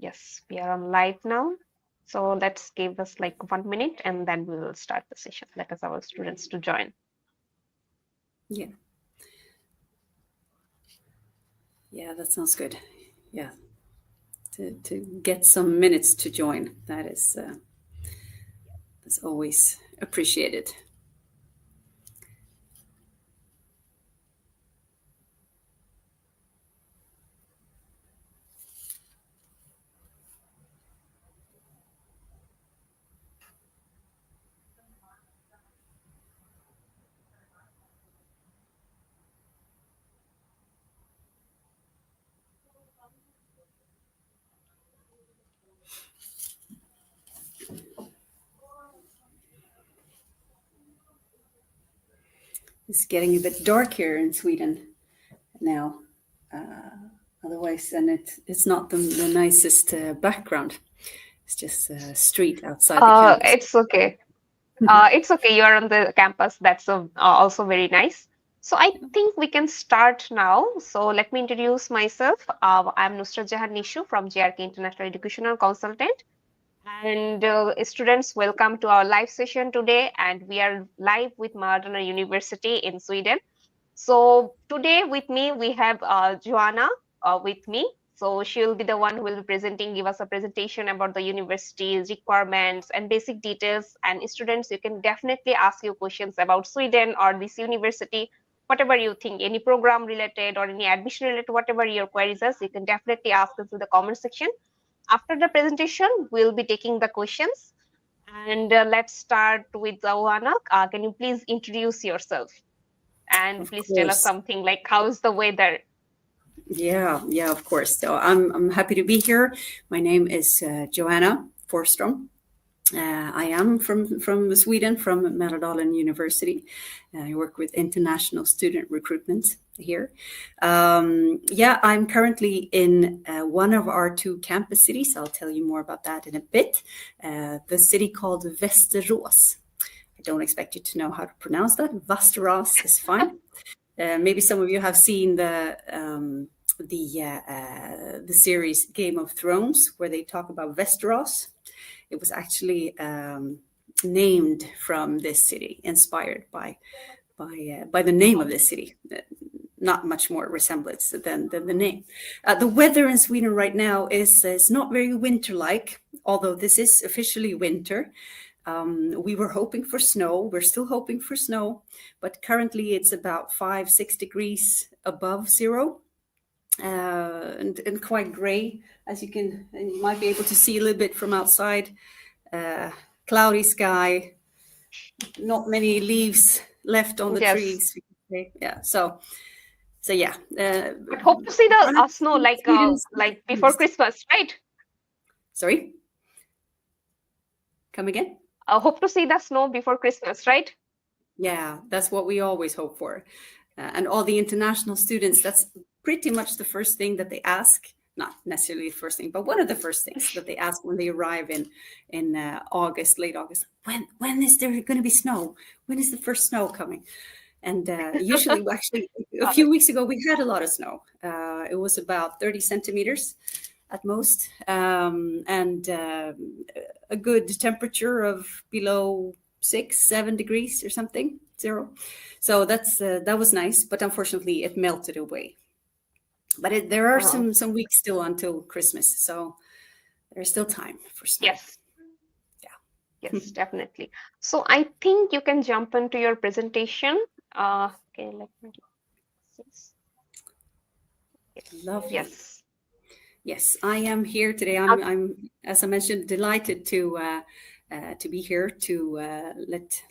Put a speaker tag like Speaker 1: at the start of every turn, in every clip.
Speaker 1: Yes, we are on live now. So let's give us like 1 minute and then we will start the session. Let us our students to join.
Speaker 2: Yeah. Yeah, that sounds good. Yeah. To get some minutes to join. That's always appreciated. It's getting a bit dark here in Sweden now. Otherwise, and it's not the nicest background. It's just a street outside the campus.
Speaker 1: It's okay. It's okay. You're on the campus. That's also very nice. So I think we can start now. So let me introduce myself. I'm Nusrat Jahan from JRK International Educational Consultant. And students, welcome to our live session today. And we are live with Mälardalen University in Sweden. So today with me, we have Johanna with me. So she'll be the one who will be presenting, give us a presentation about the university's requirements and basic details. And students, you can definitely ask your questions about Sweden or this university, whatever you think, any program related or any admission related, whatever your queries are, you can definitely ask them through the comment section. After the presentation, we'll be taking the questions. And let's start with Johanna. Can you please introduce yourself? And please tell us something like how's the weather?
Speaker 2: Yeah, of course. So I'm happy to be here. My name is Johanna Forsström. I am from Sweden, from Mälardalen University. I work with international student recruitment here. I'm currently in one of our two campus cities. I'll tell you more about that in a bit. The city called Västerås. I don't expect you to know how to pronounce that. Västerås is fine. Maybe some of you have seen the series Game of Thrones, where they talk about Västerås. It was actually named from this city, inspired by the name of this city. Not much more resemblance than the name. The weather in Sweden right now is not very winter-like, although this is officially winter. We were hoping for snow. We're still hoping for snow, but currently it's about 5-6 degrees above zero, and quite gray, as you might be able to see a little bit from outside. Cloudy sky, not many leaves left on the trees. Yeah, so yeah.
Speaker 1: I hope to see the snow like before Christmas, right?
Speaker 2: Sorry? Come again?
Speaker 1: I hope to see the snow before Christmas, right?
Speaker 2: Yeah, that's what we always hope for. And all the international students, that's pretty much the first thing that they ask. Not necessarily the first thing, but one of the first things that they ask when they arrive in August, late August. When is there going to be snow? When is the first snow coming? And usually, actually, a few weeks ago, we had a lot of snow. It was about 30 centimeters at most, and a good temperature of below 6-7 degrees or something, zero. So that was nice, but unfortunately, it melted away. But there are some weeks still until Christmas, so there's still time for snow.
Speaker 1: Yes. Yeah. Yes, definitely. So I think you can jump into your presentation. Okay, let me do this.
Speaker 2: Lovely.
Speaker 1: Yes,
Speaker 2: I am here today. I'm, as I mentioned, delighted to be here to let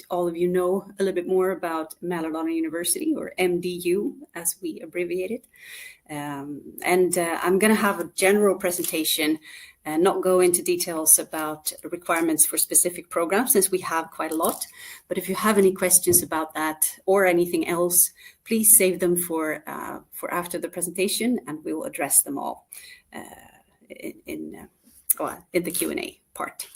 Speaker 2: all of you know a little bit more about Mälardalen University, or MDU, as we abbreviate it. And I'm going to have a general presentation and not go into details about requirements for specific programs, since we have quite a lot. But if you have any questions about that or anything else, please save them for after the presentation, and we will address them all in the Q&A part.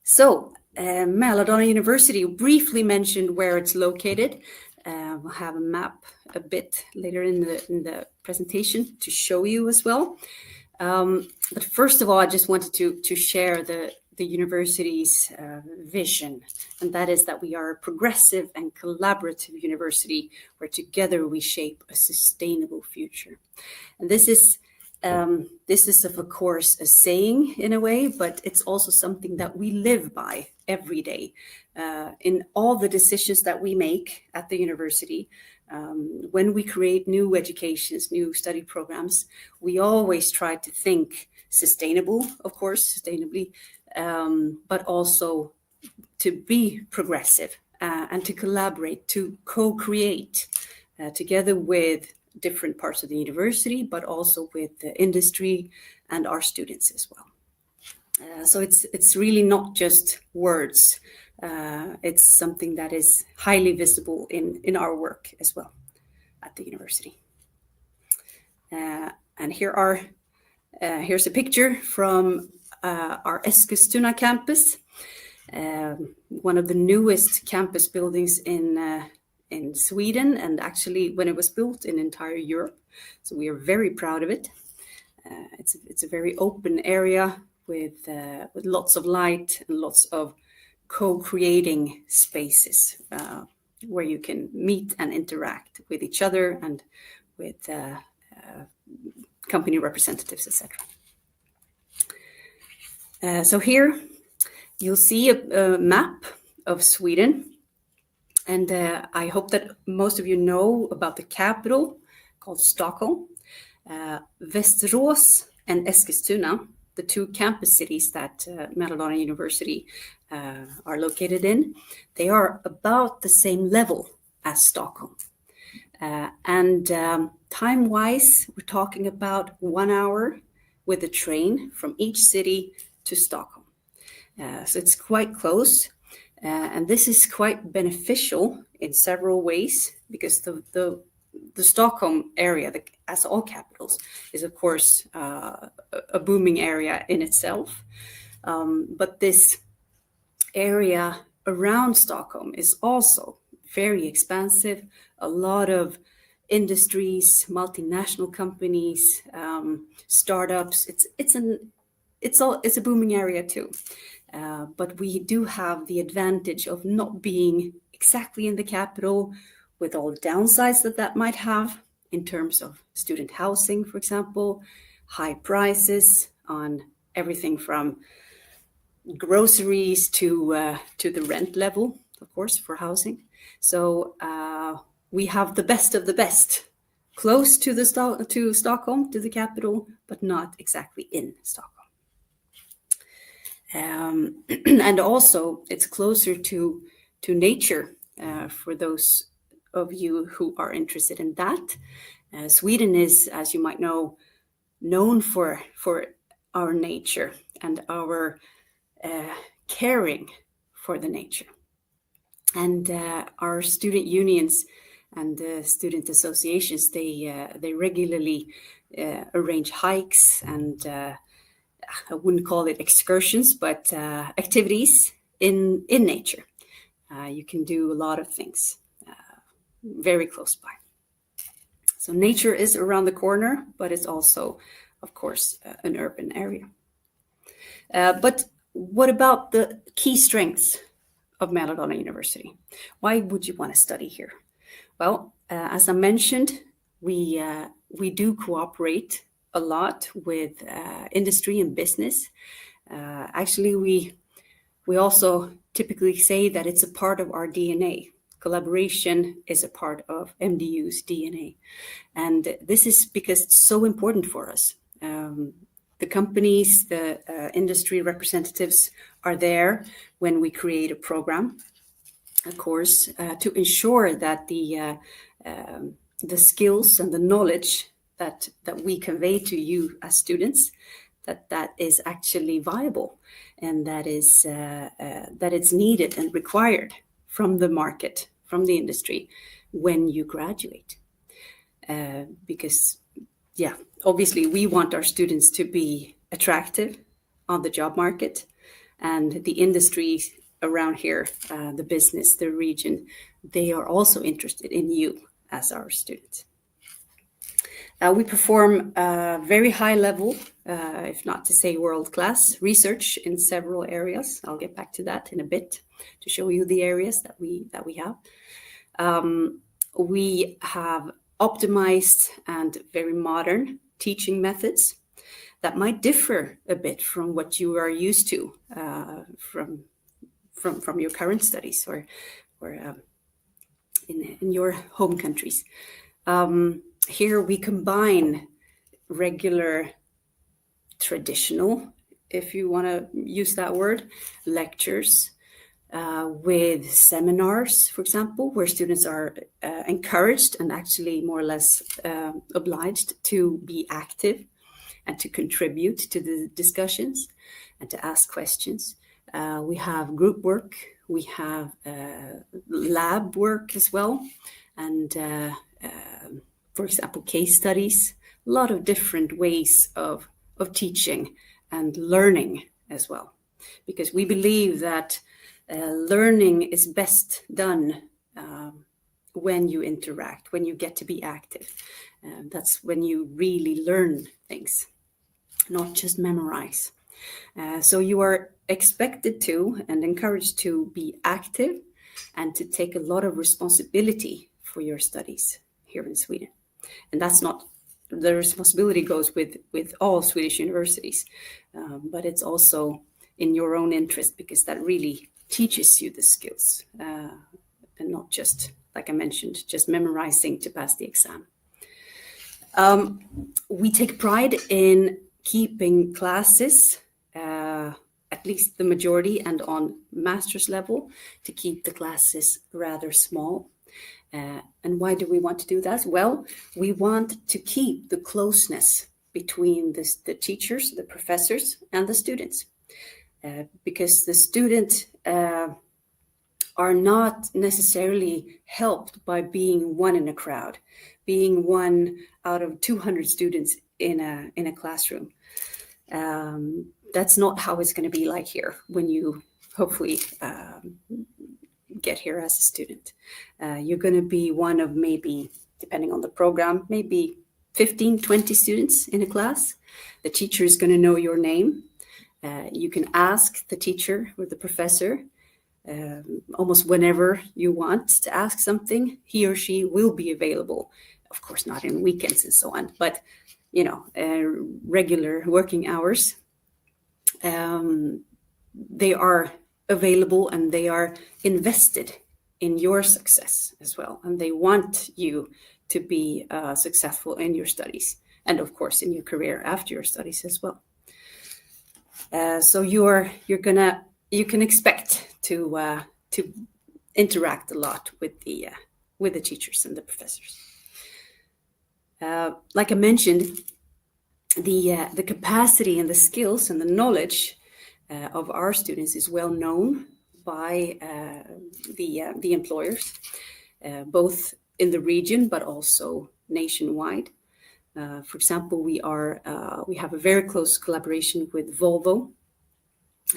Speaker 2: So, Mälardalen University, briefly mentioned where it's located. We'll have a map a bit later in the presentation to show you as well. But first of all, I just wanted to share the university's vision, and that is that we are a progressive and collaborative university where together we shape a sustainable future. And this is of course a saying in a way, but it's also something that we live by every day in all the decisions that we make at the university. When we create new educations, new study programs, we always try to think sustainable, of course, sustainably, but also to be progressive and to collaborate, to co-create together with different parts of the university, but also with the industry and our students as well. So it's really not just words. It's something that is highly visible in our work as well at the university. And here's a picture from our Eskilstuna campus, one of the newest campus buildings in Sweden, and actually when it was built in entire Europe. So we are very proud of it. It's a very open area with lots of light and lots of co-creating spaces where you can meet and interact with each other and with company representatives, etc. So here you'll see a map of Sweden, and I hope that most of you know about the capital called Stockholm. Västerås and Eskilstuna, the two campus cities that Mälardalen University are located in, they are about the same level as Stockholm. And time-wise, we're talking about 1 hour with a train from each city to Stockholm. So it's quite close. And this is quite beneficial in several ways because the Stockholm area, as all capitals, is of course a booming area in itself. But this area around Stockholm is also very expansive. A lot of industries, multinational companies, startups. It's a booming area too. But we do have the advantage of not being exactly in the capital, with all the downsides that might have in terms of student housing, for example, high prices on everything from groceries to the rent level, of course, for housing. So we have the best of the best, close to Stockholm, to the capital, but not exactly in Stockholm. And also, it's closer to nature for those of you who are interested in that. Sweden is, as you might know, known for our nature and our caring for the nature. And our student unions and student associations, they regularly arrange hikes and I wouldn't call it excursions, but activities in nature. You can do a lot of things very close by. So nature is around the corner, but it's also, of course, an urban area. But what about the key strengths of Mälardalen University? Why would you want to study here? Well, as I mentioned, we do cooperate a lot with industry and business. Actually, we also typically say that it's a part of our DNA. Collaboration is a part of MDU's DNA. And this is because it's so important for us. The companies, the industry representatives are there when we create a program, of course, to ensure that the skills and the knowledge that we convey to you as students, that is actually viable and that it's needed and required from the market, from the industry when you graduate. Because, yeah, obviously we want our students to be attractive on the job market, and the industries around here, the business, the region, they are also interested in you as our students. We perform very high level, if not to say world-class, research in several areas. I'll get back to that in a bit to show you the areas that we have. We have optimized and very modern teaching methods that might differ a bit from what you are used to from your current studies or in your home countries. Here we combine regular, traditional, if you want to use that word, lectures with seminars, for example, where students are encouraged and actually more or less obliged to be active and to contribute to the discussions and to ask questions. We have group work, we have lab work as well, and for example, case studies, a lot of different ways of teaching and learning as well. Because we believe that learning is best done when you interact, when you get to be active. That's when you really learn things, not just memorize. So you are expected to and encouraged to be active and to take a lot of responsibility for your studies here in Sweden. And that's not, the responsibility goes with all Swedish universities, but it's also in your own interest because that really teaches you the skills and not just, like I mentioned, just memorizing to pass the exam. We take pride in keeping classes, at least the majority and on master's level, to keep the classes rather small. And why do we want to do that? Well, we want to keep the closeness between the teachers, the professors, and the students. Because the students are not necessarily helped by being one in a crowd, being one out of 200 students in a classroom. That's not how it's going to be like here when you hopefully get here as a student. You're going to be one of maybe, depending on the program, maybe 15, 20 students in a class. The teacher is going to know your name. You can ask the teacher or the professor almost whenever you want to ask something. He or she will be available. Of course, not in weekends and so on, but regular working hours. They are available and they are invested in your success as well. And they want you to be successful in your studies and of course in your career after your studies as well. So you can expect to interact a lot with the teachers and the professors. Like I mentioned, the capacity and the skills and the knowledge of our students is well known by the employers, both in the region but also nationwide. For example, we have a very close collaboration with Volvo,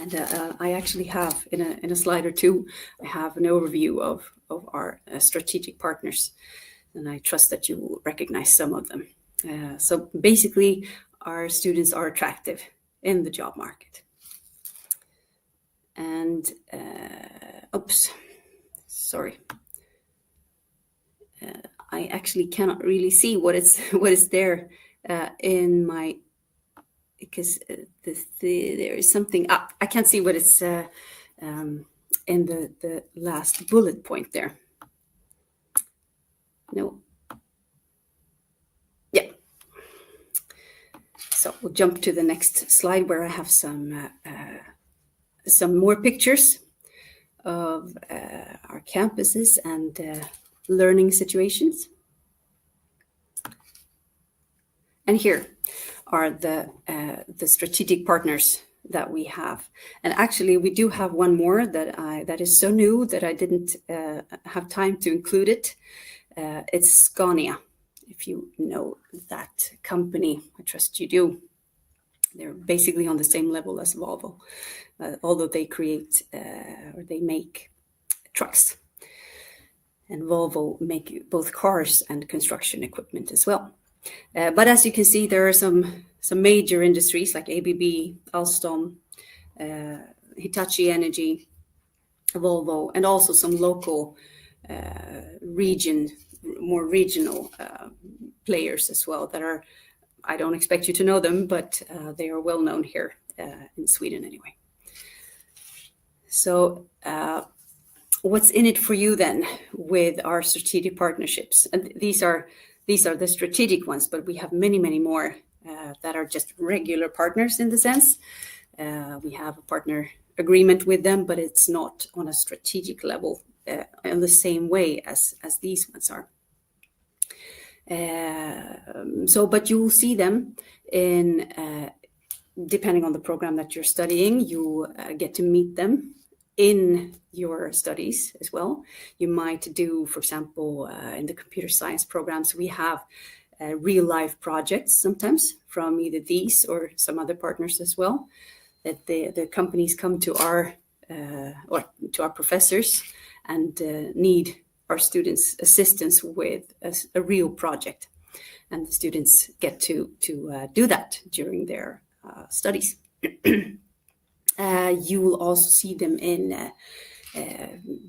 Speaker 2: and I actually have in a slide or two, I have an overview of our strategic partners, and I trust that you will recognize some of them. So basically, our students are attractive in the job market. And I actually cannot really see what is there in my, because there is something up. I can't see what it's in the last bullet point there. No. Yeah. So we'll jump to the next slide where I have some more pictures of our campuses and learning situations. And here are the strategic partners that we have. And actually, we do have one more that is so new that I didn't have time to include it. It's Scania. If you know that company, I trust you do. They're basically on the same level as Volvo, although they create or they make trucks. And Volvo make both cars and construction equipment as well. But as you can see, there are some major industries like ABB, Alstom, Hitachi Energy, Volvo, and also some local more regional players as well that are, I don't expect you to know them, but they are well known here in Sweden anyway. So what's in it for you then with our strategic partnerships? And these are the strategic ones, but we have many, many more that are just regular partners in the sense. We have a partner agreement with them, but it's not on a strategic level in the same way as these ones are. But you will see them in, depending on the program that you're studying, you get to meet them in your studies as well. You might do, for example, in the computer science programs, we have real life projects sometimes from either these or some other partners as well, that the companies come to our or to our professors and need our students' assistance with a real project, and the students get to do that during their studies. You will also see them in,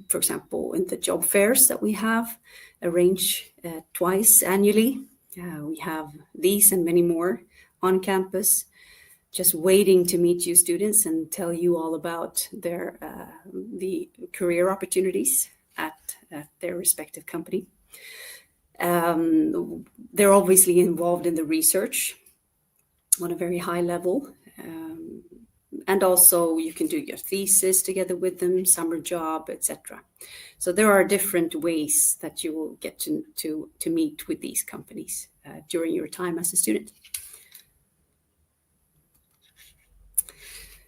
Speaker 2: for example, in the job fairs that we have arranged twice annually. We have these and many more on campus, just waiting to meet you students and tell you all about their the career opportunities at their respective company. They're obviously involved in the research on a very high level. And also you can do your thesis together with them, summer job, etc. So there are different ways that you will get to meet with these companies during your time as a student.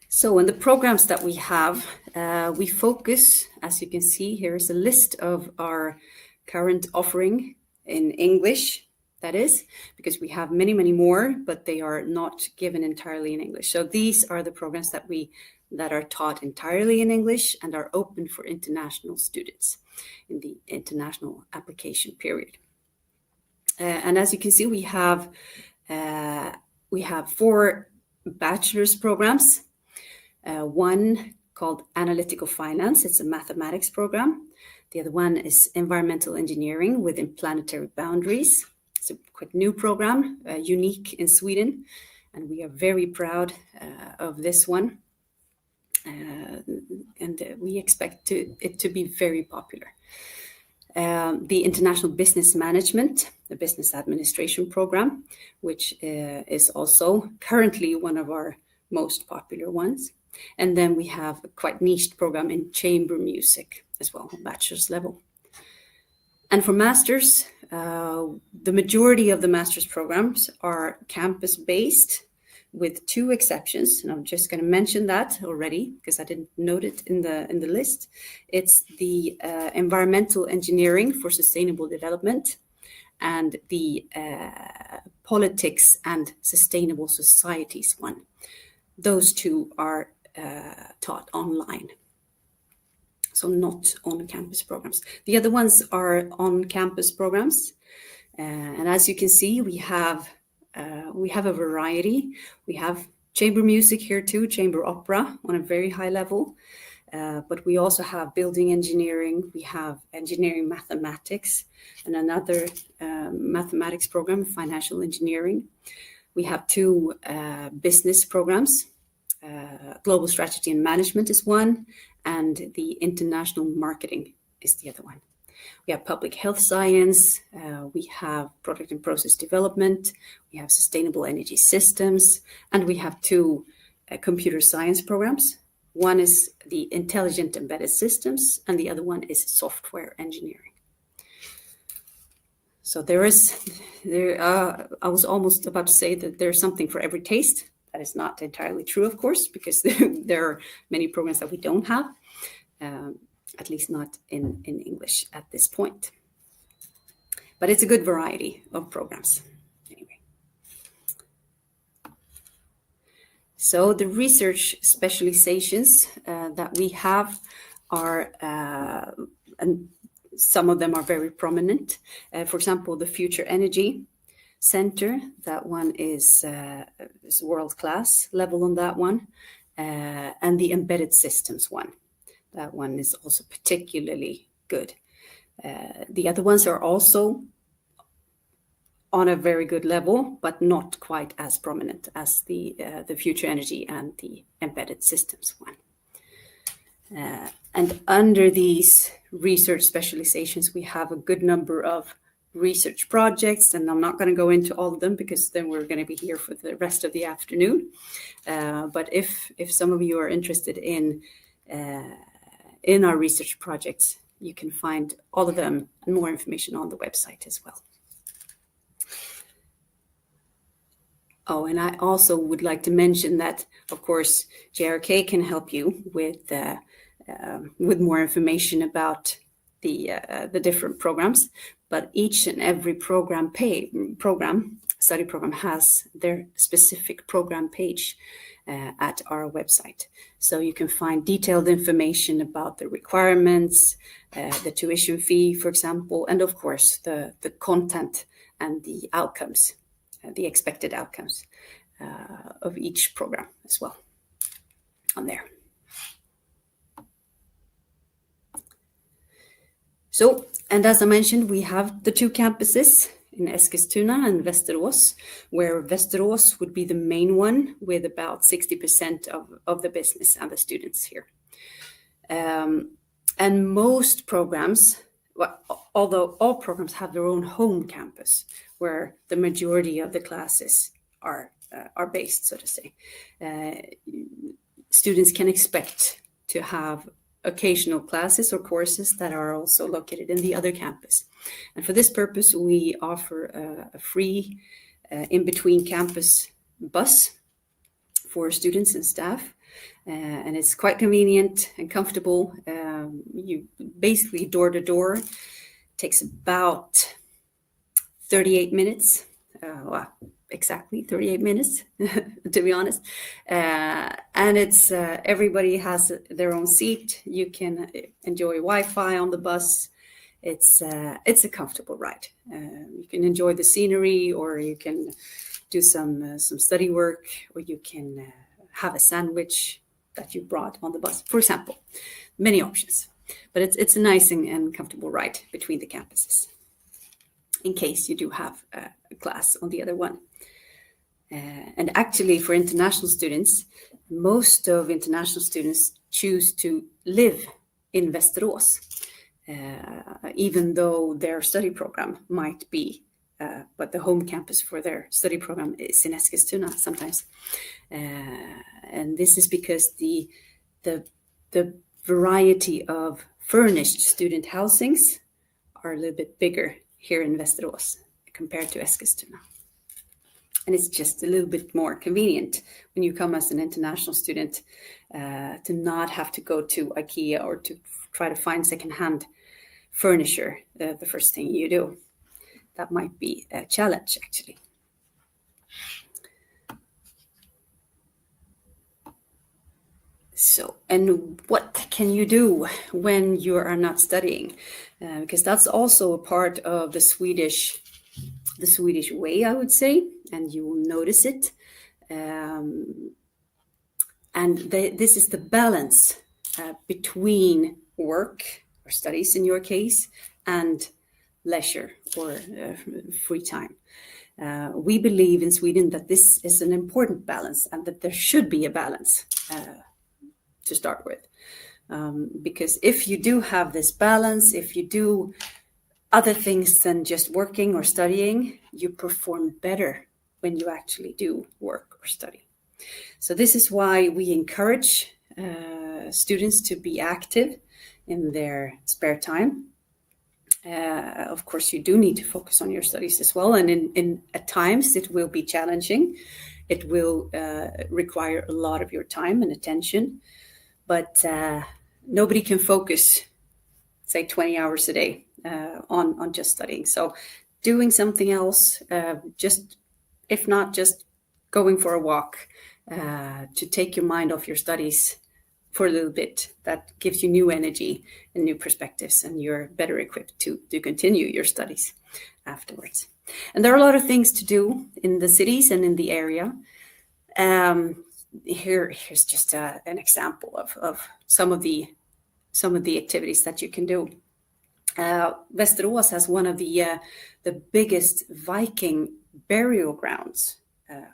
Speaker 2: So in the programs that we have, we focus, as you can see, here is a list of our current offering in English. That is, because we have many, many more, but they are not given entirely in English. So these are the programs that are taught entirely in English and are open for international students in the international application period. And as you can see, we have 4 bachelor's programs. One called Analytical Finance. It's a mathematics program. The other one is Environmental Engineering within Planetary Boundaries. It's a quite new program, unique in Sweden, and we are very proud of this one. And we expect it to be very popular. The International Business Management, the Business Administration program, which is also currently one of our most popular ones. And then we have a quite niched program in chamber music as well, bachelor's level. And for masters, the majority of the master's programs are campus-based with 2 exceptions. And I'm just going to mention that already because I didn't note it in the list. It's the Environmental Engineering for Sustainable Development and the Politics and Sustainable Societies one. Those 2 are taught online. So not on-campus programs. The other ones are on-campus programs, and as you can see, we have a variety. We have chamber music here too, chamber opera on a very high level, but we also have building engineering. We have engineering mathematics, and another mathematics program, financial engineering. We have 2 business programs. Global Strategy and Management is one, and the International Marketing is the other one. We have Public Health Science, we have Product and Process Development, we have Sustainable Energy Systems, and we have 2 Computer Science programs. One is the Intelligent Embedded Systems, and the other one is Software Engineering. So I was almost about to say that there's something for every taste. That is not entirely true, of course, because there are many programs that we don't have, at least not in English at this point. But it's a good variety of programs. Anyway. So the research specializations that we have are, and some of them are very prominent. For example, the future energy. center. That one is world-class level on that one. And the embedded systems one. That one is also particularly good. The other ones are also on a very good level, but not quite as prominent as the future energy and the embedded systems one. And under these research specializations, we have a good number of research projects, and I'm not going to go into all of them because then we're going to be here for the rest of the afternoon. But if some of you are interested in our research projects, you can find all of them and more information on the website as well. Oh, and I also would like to mention that, of course, JRK can help you with more information about the different programs, but each and every study program has their specific program page at our website. So you can find detailed information about the requirements, the tuition fee, for example, and of course the content and the outcomes, the expected outcomes of each program as well on there. So, and as I mentioned, we have the two campuses in Eskilstuna and Västerås, where Västerås would be the main one with about 60% of the business and the students here. And most programs, well, although all programs have their own home campus, where the majority of the classes are based, so to say, students can expect to have occasional classes or courses that are also located in the other campus. And for this purpose, we offer a free in-between campus bus for students and staff. And it's quite convenient and comfortable. You basically door to door. Takes about 38 minutes. Well, exactly 38 minutes, to be honest. And it's everybody has their own seat. You can enjoy Wi-Fi on the bus. It's a comfortable ride. You can enjoy the scenery, or you can do some study work, or you can have a sandwich that you brought on the bus, for example. Many options. But it's a nice and comfortable ride between the campuses, in case you do have a class on the other one. And actually, for international students, most of international students choose to live in Västerås, even though their study program might be, but the home campus for their study program is in Eskilstuna sometimes. And this is because the variety of furnished student housings are a little bit bigger here in Västerås compared to Eskilstuna. And it's just a little bit more convenient when you come as an international student to not have to go to IKEA or to try to find secondhand furniture the first thing you do. That might be a challenge, actually. So, and what can you do when you are not studying? Because that's also a part of the Swedish way, I would say, and you will notice it. And this is the balance between work or studies in your case and leisure or free time. We believe in Sweden that this is an important balance and that there should be a balance to start with. Because if you do have this balance, if you do other things than just working or studying, you perform better when you actually do work or study. So this is why we encourage students to be active in their spare time. Of course, you do need to focus on your studies as well. And at times it will be challenging. It will require a lot of your time and attention. But nobody can focus, say, 20 hours a day on just studying. So doing something else, just if not just going for a walk to take your mind off your studies for a little bit, that gives you new energy and new perspectives, and you're better equipped to continue your studies afterwards. And there are a lot of things to do in the cities and in the area. Here's just an example of some of the activities that you can do. Västerås has one of the biggest Viking burial grounds,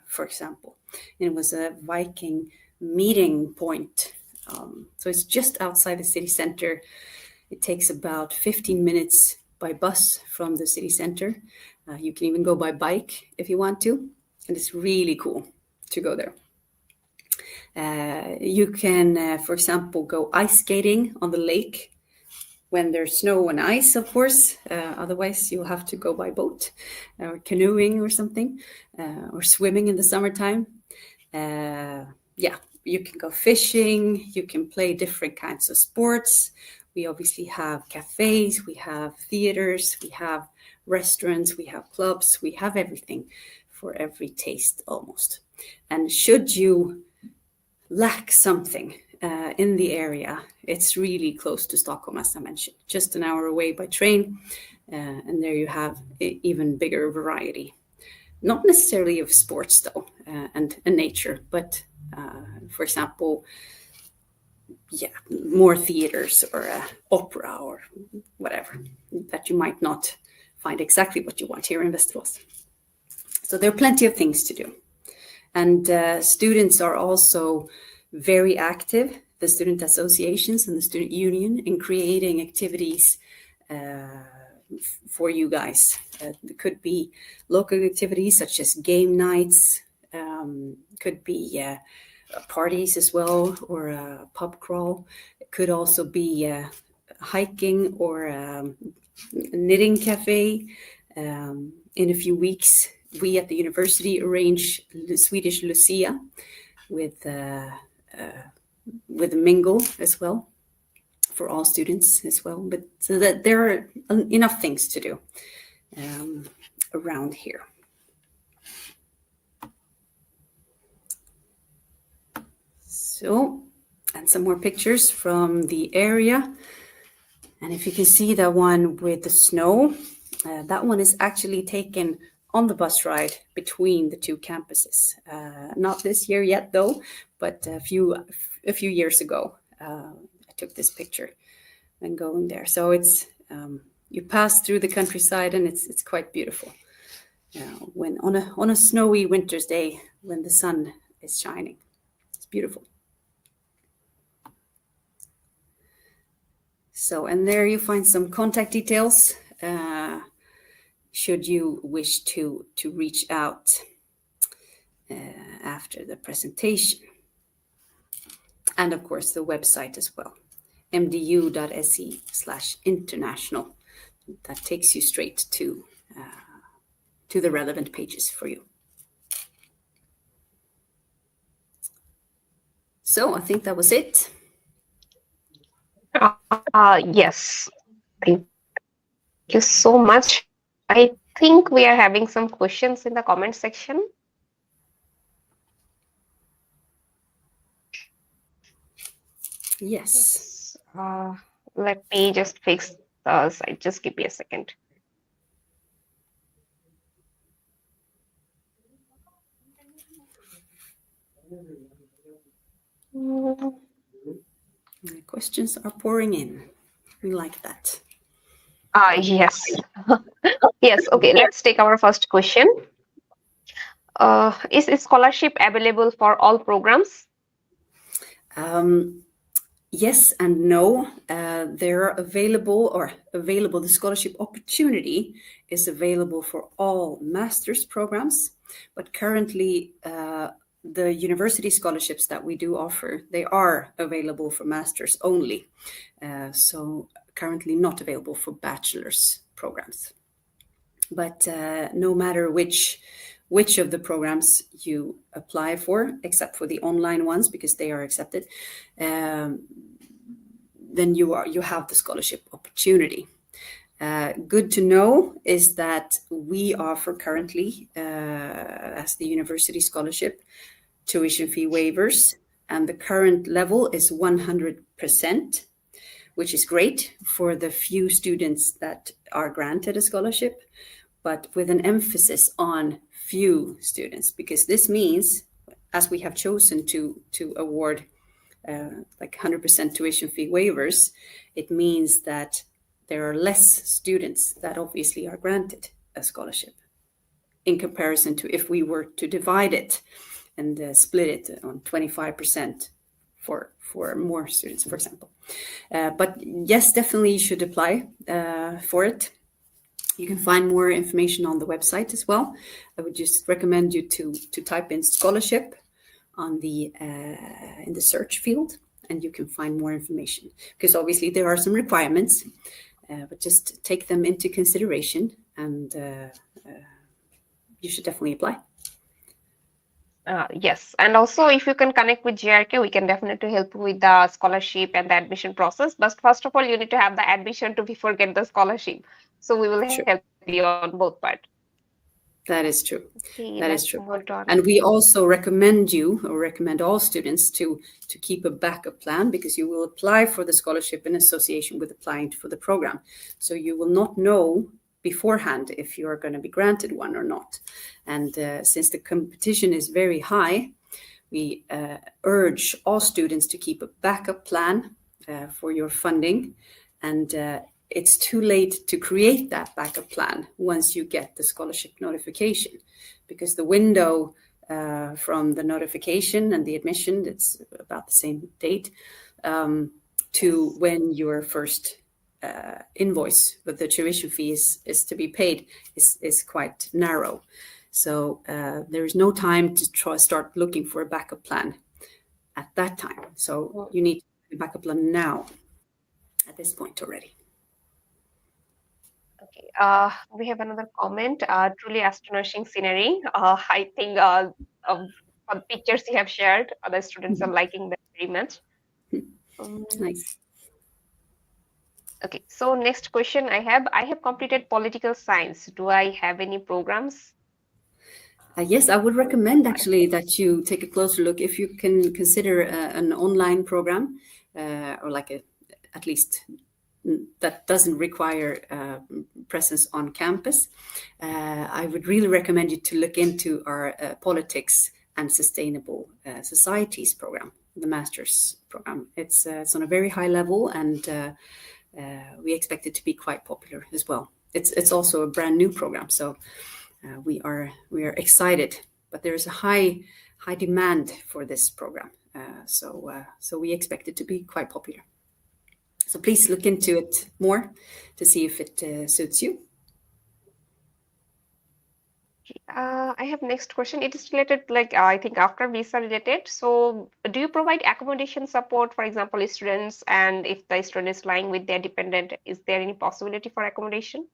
Speaker 2: for example. And it was a Viking meeting point. So it's just outside the city center. It takes about 15 minutes by bus from the city center. You can even go by bike if you want to. And it's really cool to go there. You can, for example, go ice skating on the lake when there's snow and ice, of course. Otherwise, you'll have to go by boat or canoeing or something, or swimming in the summertime. You can go fishing. You can play different kinds of sports. We obviously have cafes, we have theaters, we have restaurants, we have clubs, we have everything for every taste almost. And should you lack something in the area, it's really close to Stockholm, as I mentioned, just an hour away by train. And there you have even bigger variety. Not necessarily of sports though, and nature, but for example, more theaters or opera or whatever that you might not find exactly what you want here in Västerås. So there are plenty of things to do. And students are also very active, the student associations and the student union, in creating activities for you guys. It could be local activities such as game nights, could be parties as well, or a pub crawl. It could also be hiking or a knitting cafe. In a few weeks, we at the university arrange the Swedish Lucia with a mingle as well for all students as well. But so that there are enough things to do around here. So, and some more pictures from the area. And if you can see the one with the snow, that one is actually taken on the bus ride between the two campuses. Not this year yet, though, but a few years ago, I took this picture when going there. So it's you pass through the countryside, and it's quite beautiful. When on a snowy winter's day, when the sun is shining, it's beautiful. So, and there you find some contact details. Should you wish to reach out after the presentation. And of course, the website as well, mdu.se/international. That takes you straight to the relevant pages for you. So I think that was it.
Speaker 1: Yes. Thank you so much. I think we are having some questions in the comment section.
Speaker 2: Yes.
Speaker 1: Let me just fix the site. Just give me a second.
Speaker 2: The questions are pouring in. We like that.
Speaker 1: Yes. Yes. Okay. Let's take our first question. Is scholarship available for all programs?
Speaker 2: Yes and no. They're available. The scholarship opportunity is available for all master's programs, but currently the university scholarships that we do offer, they are available for master's only. So currently not available for bachelor's programs. But no matter which of the programs you apply for, except for the online ones because they are accepted, then you have the scholarship opportunity. Good to know is that we offer currently, as the university scholarship, tuition fee waivers, and the current level is 100%, which is great for the few students that are granted a scholarship. but with an emphasis on few students, because this means, as we have chosen to award like 100% tuition fee waivers, it means that there are less students that obviously are granted a scholarship in comparison to if we were to divide it and split it on 25% for more students, for example. But yes, definitely you should apply for it. You can find more information on the website as well. I would just recommend you to type in scholarship on the in the search field, and you can find more information, because obviously there are some requirements, but just take them into consideration, and you should definitely apply.
Speaker 1: Yes, and also if you can connect with JRK, we can definitely help you with the scholarship and the admission process. But first of all, you need to have the admission to before get the scholarship. So we will
Speaker 2: Sure.
Speaker 1: help you on both parts.
Speaker 2: That is true.
Speaker 1: Okay,
Speaker 2: That is
Speaker 1: let's
Speaker 2: true.
Speaker 1: move on.
Speaker 2: And we also recommend you, or recommend all students, to keep a backup plan, because you will apply for the scholarship in association with applying for the program. So you will not know beforehand if you are going to be granted one or not. And since the competition is very high, we urge all students to keep a backup plan for your funding. And it's too late to create that backup plan once you get the scholarship notification, because the window from the notification and the admission, it's about the same date, to when your first invoice with the tuition fees is to be paid is quite narrow. So there is no time to start looking for a backup plan at that time. So you need a backup plan now, at this point already.
Speaker 1: Okay, we have another comment. Truly astonishing scenery. I think the pictures you have shared, the students are liking them very much.
Speaker 2: Nice.
Speaker 1: Okay, so next question I have completed political science. Do I have any programs?
Speaker 2: Yes, I would recommend actually that you take a closer look if you can consider an online program, or like at least that doesn't require presence on campus. I would really recommend you to look into our politics and sustainable societies program, the master's program. It's on a very high level, and we expect it to be quite popular as well. It's also a brand new program, so we are excited. But there is a high demand for this program, so we expect it to be quite popular. So please look into it more to see if it suits you.
Speaker 1: I have next question. It is related, like I think after visa related. So, do you provide accommodation support, for example, students, and if the student is lying with their dependent, is there any possibility for accommodation?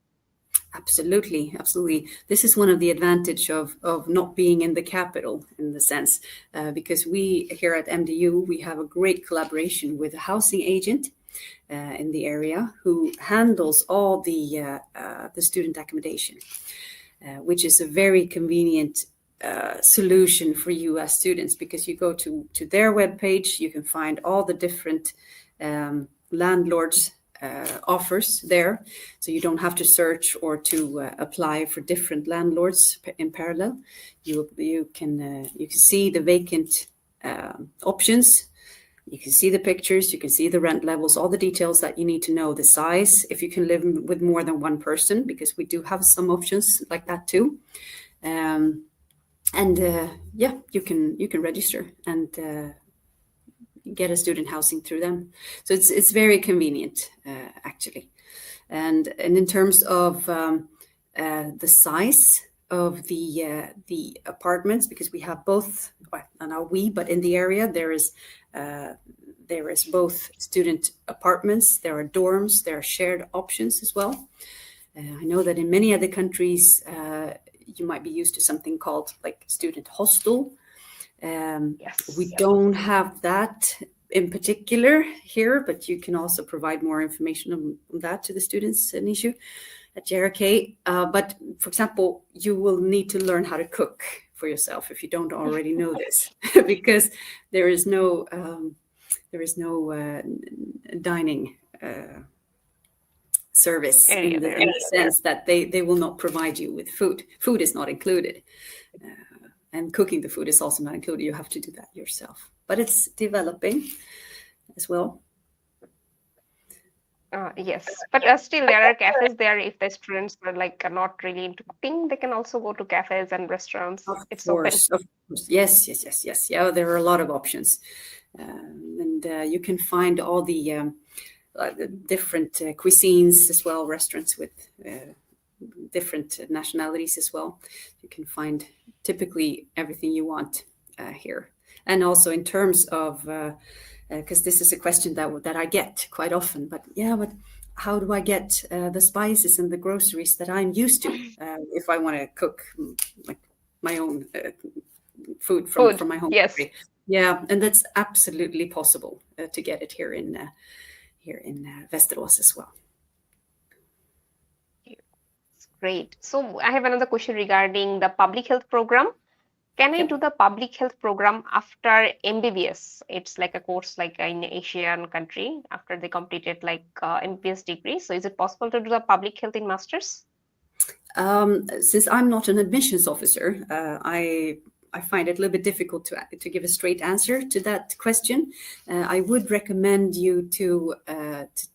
Speaker 2: Absolutely, absolutely. This is one of the advantage of not being in the capital, in the sense, because we here at MDU, we have a great collaboration with a housing agent in the area who handles all the student accommodation, which is a very convenient solution for you as students, because you go to their webpage, you can find all the different landlords offers there, so you don't have to search or to apply for different landlords in parallel. You can see the vacant options. You can see the pictures, you can see the rent levels, all the details that you need to know, the size, if you can live with more than one person, because we do have some options like that too. Yeah, you can register and get a student housing through them. So it's very convenient, actually. And in terms of the size of the apartments, because we have both, well, not we, but in the area there is both student apartments, there are dorms, there are shared options as well. I know that in many other countries you might be used to something called like student hostel.
Speaker 1: Yes.
Speaker 2: We don't have that in particular here, but you can also provide more information on that to the students, Nishu, at JRK. But for example, you will need to learn how to cook for yourself if you don't already know this, because there is no dining service
Speaker 1: Area
Speaker 2: in
Speaker 1: there.
Speaker 2: the sense that they will not provide you with food. Food is not included. And cooking the food is also not included. You have to do that yourself. But it's developing as well.
Speaker 1: Yes, but still there are cafes there. If the students are like not really into cooking, they can also go to cafes and restaurants. It's open.
Speaker 2: Of course. Yes. Yeah, there are a lot of options. And you can find all the different cuisines as well, restaurants with different nationalities as well. You can find typically everything you want here. And also in terms of, because this is a question that I get quite often, but how do I get the spices and the groceries that I'm used to if I want to cook like my own food from my home country? Yeah, and that's absolutely possible to get it here in Västerås as well.
Speaker 1: Great. So I have another question regarding the public health program. Can I do the public health program after MBBS? It's like a course like in Asian country after they completed like MBBS degree. So is it possible to do the public health in masters?
Speaker 2: Since I'm not an admissions officer, I find it a little bit difficult to give a straight answer to that question. I would recommend you to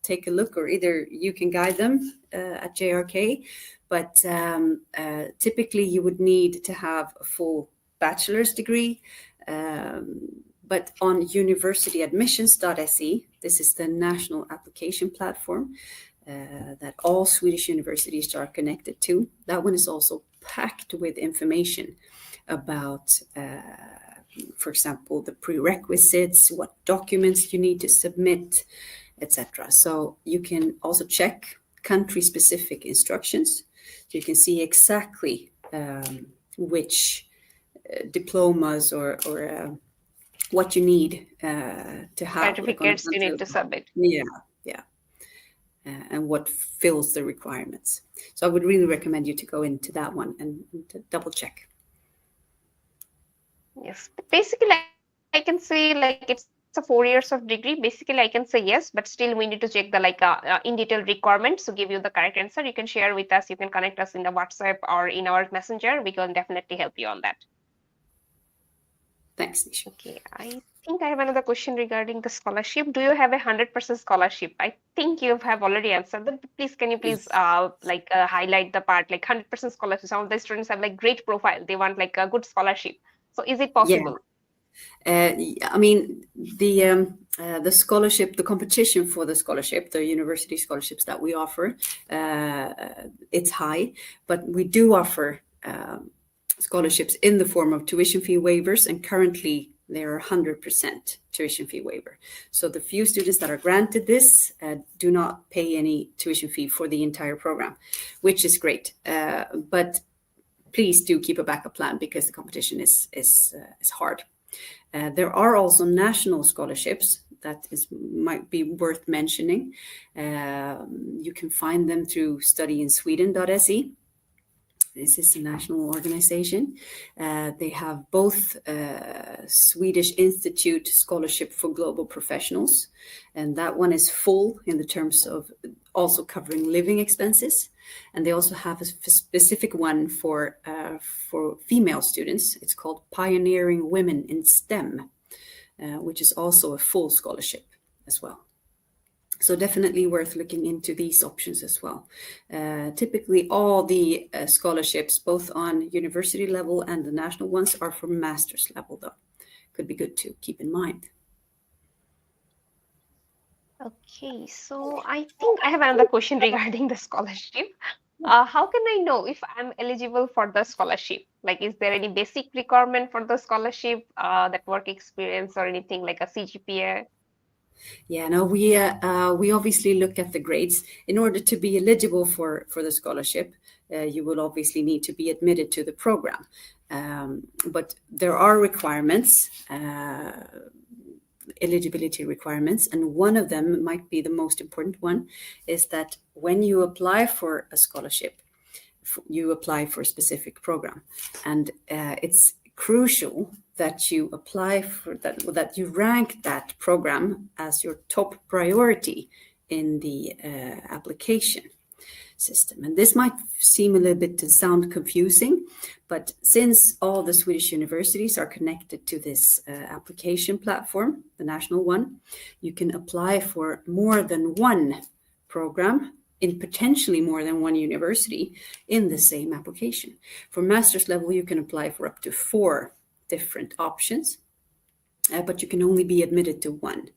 Speaker 2: take a look, or either you can guide them at JRK, but typically you would need to have a full bachelor's degree. But on universityadmissions.se, this is the national application platform that all Swedish universities are connected to. That one is also packed with information about, for example, the prerequisites, what documents you need to submit, etc. So you can also check country-specific instructions. So you can see exactly which diplomas or what you need to have.
Speaker 1: Certificates you need to submit.
Speaker 2: Yeah. And what fills the requirements. So I would really recommend you to go into that one and to double check.
Speaker 1: Yes, basically I can say like it's a 4 years of degree. Basically I can say yes, but still we need to check the like in detail requirements to give you the correct answer. You can share with us, you can connect us in the WhatsApp or in our messenger. We can definitely help you on that.
Speaker 2: Thanks, Nisha.
Speaker 1: Okay, I think I have another question regarding the scholarship. Do you have a 100% scholarship? I think you have already answered that. Please, can you please highlight the part like 100% scholarship? Some of the students have like great profile. They want like a good scholarship. So is it possible?
Speaker 2: I mean, the scholarship, the competition for the scholarship, the university scholarships that we offer, it's high, but we do offer scholarships in the form of tuition fee waivers, and currently they are 100% tuition fee waiver. So the few students that are granted this do not pay any tuition fee for the entire program, which is great. But please do keep a backup plan because the competition is hard. There are also national scholarships that might be worth mentioning. You can find them through studyinsweden.se. This is a national organization. They have both Swedish Institute Scholarship for Global Professionals, and that one is full in the terms of also covering living expenses. And they also have a specific one for female students. It's called Pioneering Women in STEM, which is also a full scholarship as well. So definitely worth looking into these options as well. Typically, all the scholarships, both on university level and the national ones, are for master's level, though. Could be good to keep in mind.
Speaker 1: Okay, so I think I have another question regarding the scholarship. How can I know if I'm eligible for the scholarship? Like, is there any basic requirement for the scholarship, that work experience or anything like a CGPA?
Speaker 2: Yeah, no, we obviously look at the grades. In order to be eligible for the scholarship, you will obviously need to be admitted to the program. But there are requirements, eligibility requirements, and one of them might be the most important one, is that when you apply for a scholarship, you apply for a specific program. And it's crucial that you apply for that you rank that program as your top priority in the application. system. And this might seem a little bit to sound confusing, but since all the Swedish universities are connected to this application platform, the national one, you can apply for more than one program in potentially more than one university in the same application. For master's level, you can apply for up to 4 different options. But you can only be admitted to one,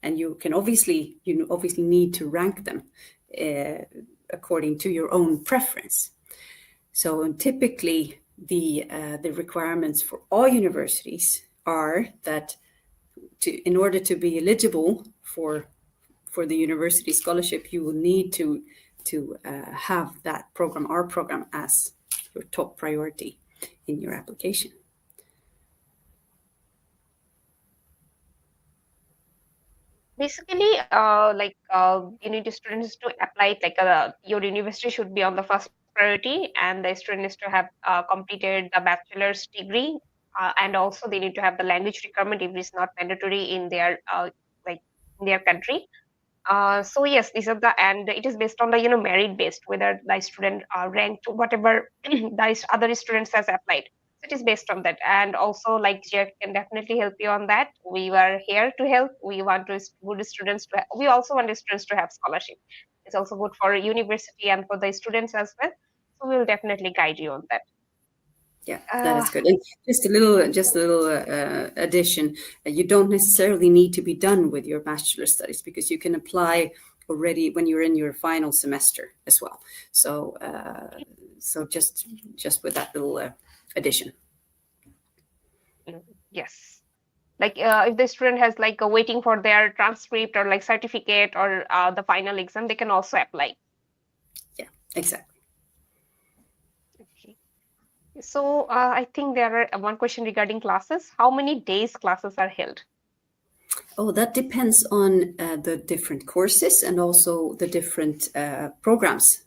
Speaker 2: and you obviously need to rank them according to your own preference. So typically, the requirements for all universities are that in order to be eligible for the university scholarship, you will need to have that program, our program, as your top priority in your application.
Speaker 1: Basically, you need students to apply it, your university should be on the first priority, and the student needs to have completed the bachelor's degree, and also they need to have the language requirement if it's not mandatory in their in their country. So yes, these are and it is based on the merit based, whether the student ranked whatever the other students has applied. So it is based on that, and also like Jack can definitely help you on that. We were here to help. We want good students to. We also want the students to have scholarship. It's also good for university and for the students as well. So we will definitely guide you on that.
Speaker 2: Yeah, that is good. And just a little addition. You don't necessarily need to be done with your bachelor studies, because you can apply already when you're in your final semester as well. So just with that little addition.
Speaker 1: Yes. If the student has waiting for their transcript or certificate or the final exam, they can also apply.
Speaker 2: Yeah, exactly.
Speaker 1: So I think there are one question regarding classes. How many days classes are held?
Speaker 2: Oh, that depends on the different courses and also the different programs,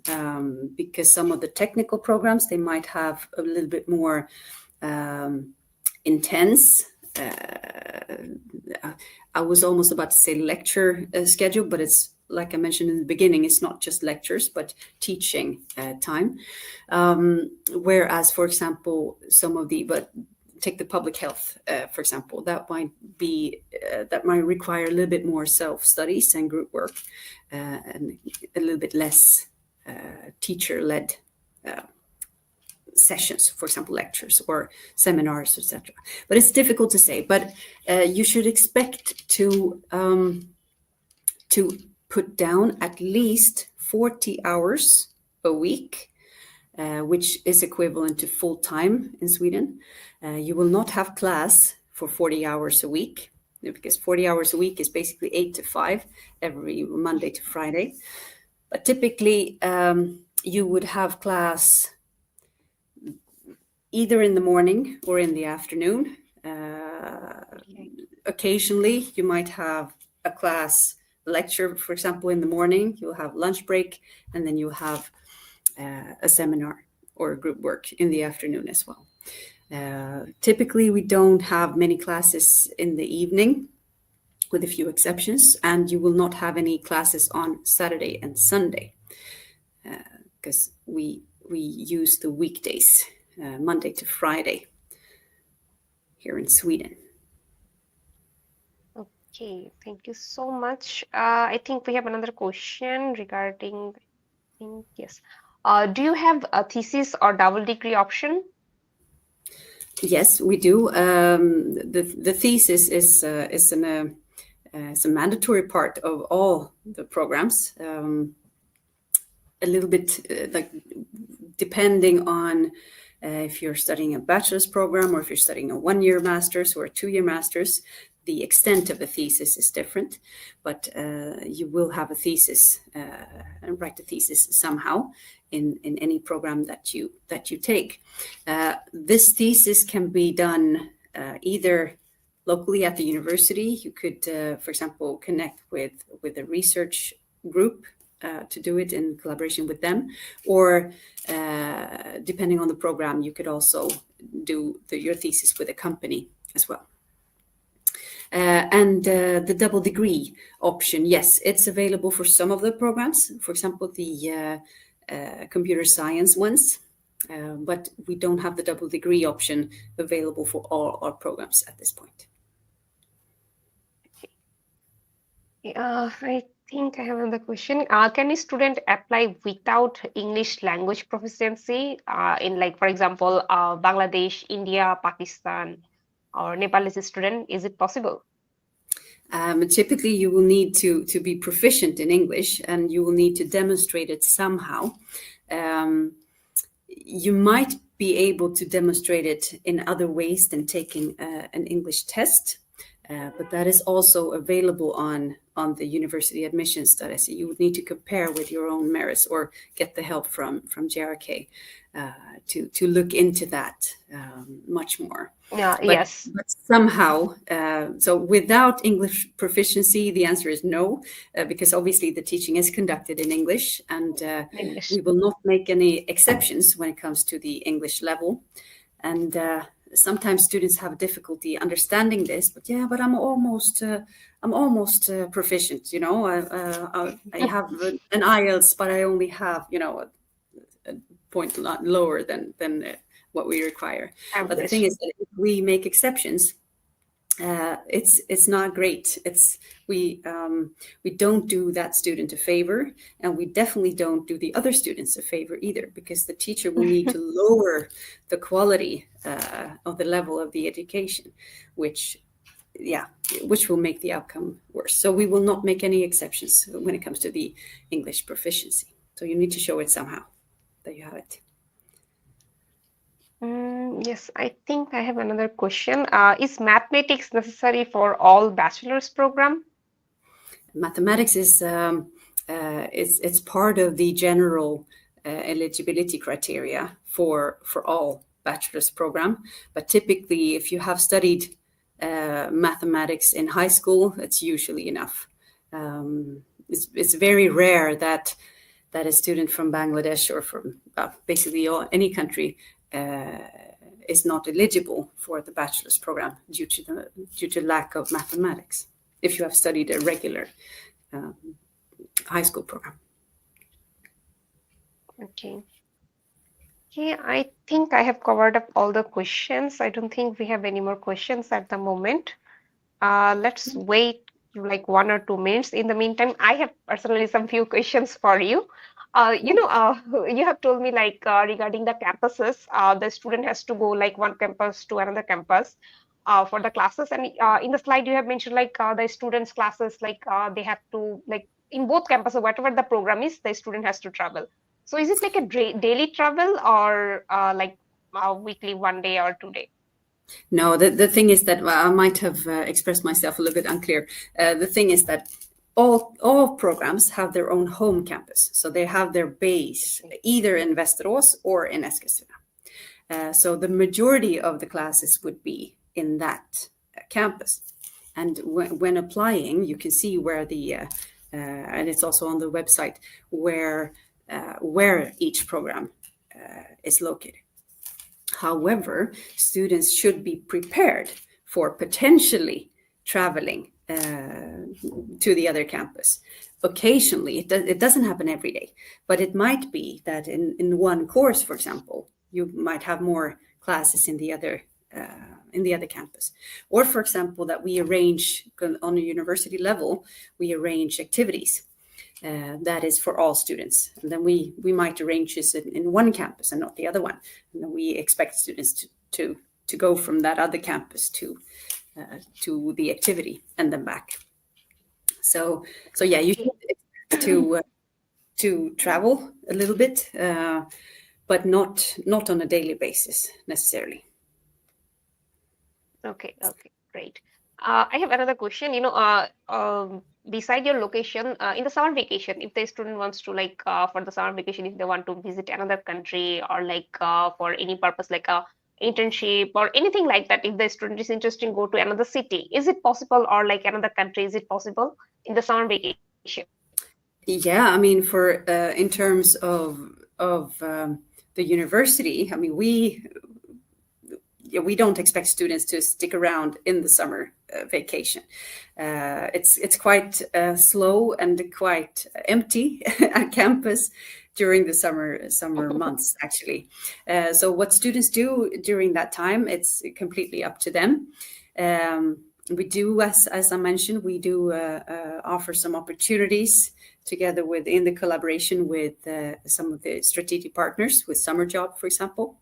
Speaker 2: because some of the technical programs, they might have a little bit more intense. I was almost about to say lecture schedule, but it's like I mentioned in the beginning, it's not just lectures, but teaching time. Whereas, for example, take the public health, for example, that might require a little bit more self-studies and group work, and a little bit less teacher-led sessions, for example, lectures or seminars, etc. But it's difficult to say. But you should expect to put down at least 40 hours a week, which is equivalent to full time in Sweden. You will not have class for 40 hours a week, because 40 hours a week is basically 8 to 5 every Monday to Friday. But typically, you would have class either in the morning or in the afternoon. Occasionally, you might have a class lecture, for example, in the morning. You'll have lunch break, and then you'll have a seminar or a group work in the afternoon as well. Typically, we don't have many classes in the evening, with a few exceptions, and you will not have any classes on Saturday and Sunday, because we use the weekdays, Monday to Friday, here in Sweden.
Speaker 1: Okay, thank you so much. I think we have another question regarding, yes. Do you have a thesis or double degree option?
Speaker 2: Yes, we do. The thesis is a mandatory part of all the programs. A little bit depending on if you're studying a bachelor's program or if you're studying a 1-year master's or a 2-year master's, the extent of the thesis is different, but you will have a thesis and write a thesis somehow in any program that you take. This thesis can be done either locally at the university. You could, for example, connect with a research group to do it in collaboration with them, or depending on the program, you could also do your thesis with a company as well. And the double degree option, yes, it's available for some of the programs. For example, the computer science ones, but we don't have the double degree option available for all our programs at this point.
Speaker 1: I think I have another question. Can a student apply without English language proficiency in, like, for example, Bangladesh, India, Pakistan, or Nepalese student? Is it possible?
Speaker 2: Typically, you will need to be proficient in English, and you will need to demonstrate it somehow. You might be able to demonstrate it in other ways than taking an English test, but that is also available on the university admissions that I see. You would need to compare with your own merits or get the help from JRK to look into that much more.
Speaker 1: Yes.
Speaker 2: But somehow, so without English proficiency, the answer is no, because obviously the teaching is conducted in English, and
Speaker 1: English.
Speaker 2: we will not make any exceptions when it comes to the English level. And sometimes students have difficulty understanding this, but I'm almost proficient. I have an IELTS, but I only have a point lower than what we require. But the thing is that if we make exceptions, it's not great. We don't do that student a favor, and we definitely don't do the other students a favor either, because the teacher will need to lower the quality of the level of the education, which will make the outcome worse. So we will not make any exceptions when it comes to the English proficiency. So you need to show it somehow that you have it.
Speaker 1: Yes, I think I have another question. Is mathematics necessary for all bachelor's program?
Speaker 2: Mathematics is it's part of the general eligibility criteria for all bachelor's program. But typically, if you have studied mathematics in high school, it's usually enough. It's very rare that a student from Bangladesh or from basically any country is not eligible for the bachelor's program due to lack of mathematics, if you have studied a regular high school program.
Speaker 1: Okay, I think I have covered up all the questions. I don't think we have any more questions at the moment. Let's wait like 1 or 2 minutes. In the meantime, I have personally some few questions for you. You have told me like regarding the campuses, the student has to go like one campus to another campus for the classes. And in the slide, you have mentioned like the students' classes, like they have to like in both campuses, whatever the program is, the student has to travel. So is it like a daily travel or like weekly, 1 day or 2 day?
Speaker 2: No, the thing is that I might have expressed myself a little bit unclear. The thing is that all programs have their own home campus. So they have their base either in Västerås or in Eskilstuna. So the majority of the classes would be in that campus. And when applying, you can see where and it's also on the website, where each program is located. However, students should be prepared for potentially traveling to the other campus. Occasionally, it doesn't happen every day, but it might be that in one course, for example, you might have more classes in the other campus. Or, for example, that we arrange on a university level, we arrange activities. That is for all students. And then we might arrange this in one campus and not the other one. And then we expect students to go from that other campus to the activity and then back. So yeah, you should expect to travel a little bit, but not on a daily basis necessarily.
Speaker 1: Okay, great. I have another question. Beside your location, in the summer vacation, if the student wants to like for the summer vacation, if they want to visit another country or like for any purpose like a internship or anything like that, if the student is interested in go to another city, is it possible, or like another country, is it possible in the summer vacation?
Speaker 2: Yeah, I mean, for in terms of the university, I mean, we don't expect students to stick around in the summer vacation. It's quite slow and quite empty at campus during the summer months, actually. So what students do during that time, it's completely up to them. We do, as I mentioned, we do offer some opportunities together in the collaboration with some of the strategic partners with summer job, for example.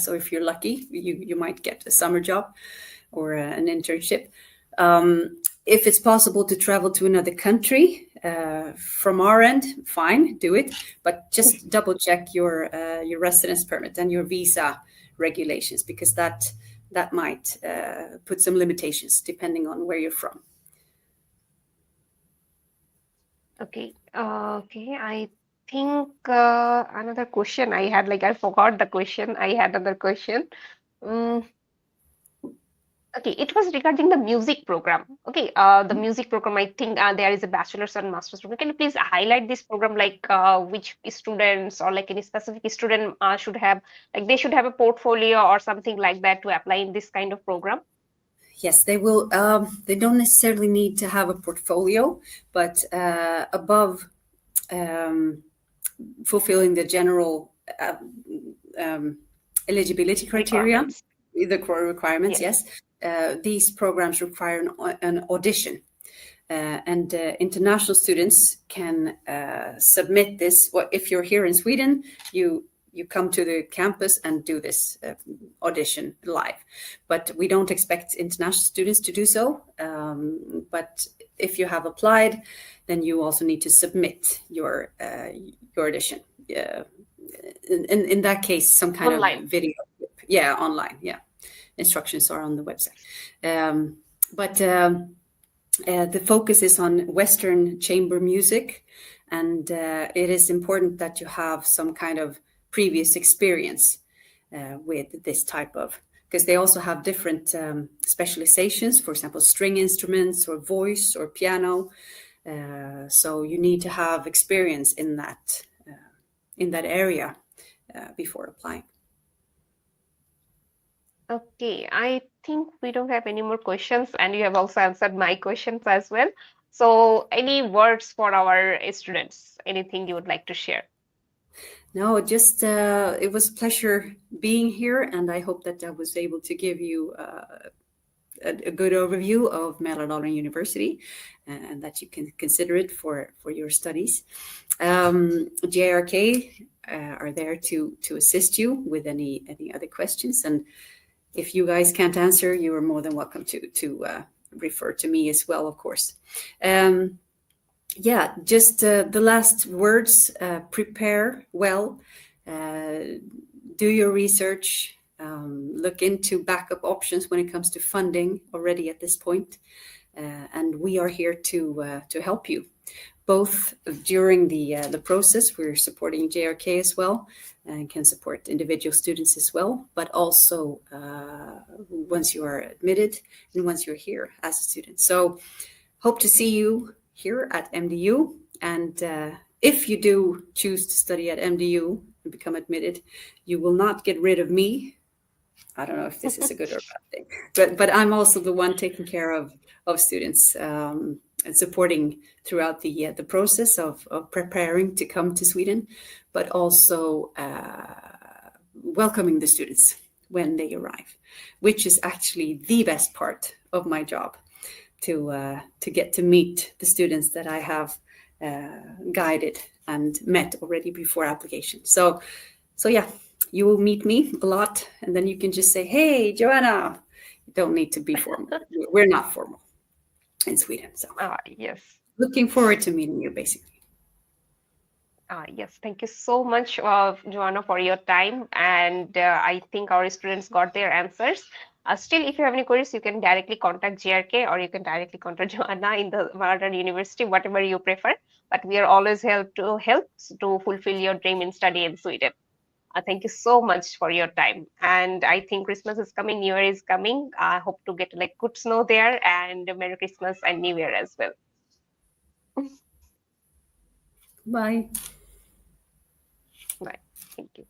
Speaker 2: So if you're lucky, you might get a summer job or an internship. If it's possible to travel to another country, from our end, fine, do it. But just double check your residence permit and your visa regulations, because that might put some limitations depending on where you're from.
Speaker 1: Okay. Okay. I think another question I had, like I forgot the question. I had another question. Mm, okay, it was regarding the music program. Okay, the music program. I think there is a bachelor's and master's program. Can you please highlight this program, like which students or like any specific student should have, like they should have a portfolio or something like that to apply in this kind of program?
Speaker 2: Yes, they will. They don't necessarily need to have a portfolio, but above fulfilling the general eligibility criteria, the core requirements, yes. These programs require an audition. And international students can submit this. Well, if you're here in Sweden, you come to the campus and do this audition live. But we don't expect international students to do so. But if you have applied, then you also need to submit your audition. In that case, some kind
Speaker 1: Online.
Speaker 2: of video. Yeah, online. Yeah, instructions are on the website. But the focus is on Western chamber music, and it is important that you have some kind of previous experience with this type of, because they also have different specializations, for example, string instruments or voice or piano. So you need to have experience in that area before applying.
Speaker 1: Okay, I think we don't have any more questions, and you have also answered my questions as well. So, any words for our students? Anything you would like to share?
Speaker 2: No, just it was a pleasure being here, and I hope that I was able to give you a good overview of Mälardalen University, and that you can consider it for your studies. JRK are there to assist you with any other questions, and if you guys can't answer, you are more than welcome to refer to me as well, of course. Yeah, just the last words, prepare well, do your research, look into backup options when it comes to funding already at this point. And we are here to help you, both during the process. We're supporting JRK as well, and can support individual students as well, but also once you are admitted and once you're here as a student. So hope to see you here at MDU. And if you do choose to study at MDU and become admitted, you will not get rid of me. I don't know if this is a good or bad thing, but I'm also the one taking care of students and supporting throughout the process of preparing to come to Sweden, but also welcoming the students when they arrive, which is actually the best part of my job, to get to meet the students that I have guided and met already before application. So yeah, you will meet me a lot, and then you can just say, "Hey, Johanna." You don't need to be formal. We're not formal in Sweden. So
Speaker 1: yes.
Speaker 2: Looking forward to meeting you, basically.
Speaker 1: Yes, thank you so much, Joanna, for your time. And I think our students got their answers. Still, if you have any queries, you can directly contact JRK, or you can directly contact Johanna in the Mälardalen University, whatever you prefer. But we are always help to fulfill your dream in study in Sweden. Thank you so much for your time. And I think Christmas is coming, New Year is coming. I hope to get like good snow there, and Merry Christmas and New Year as well.
Speaker 2: Bye.
Speaker 1: Bye. Thank you.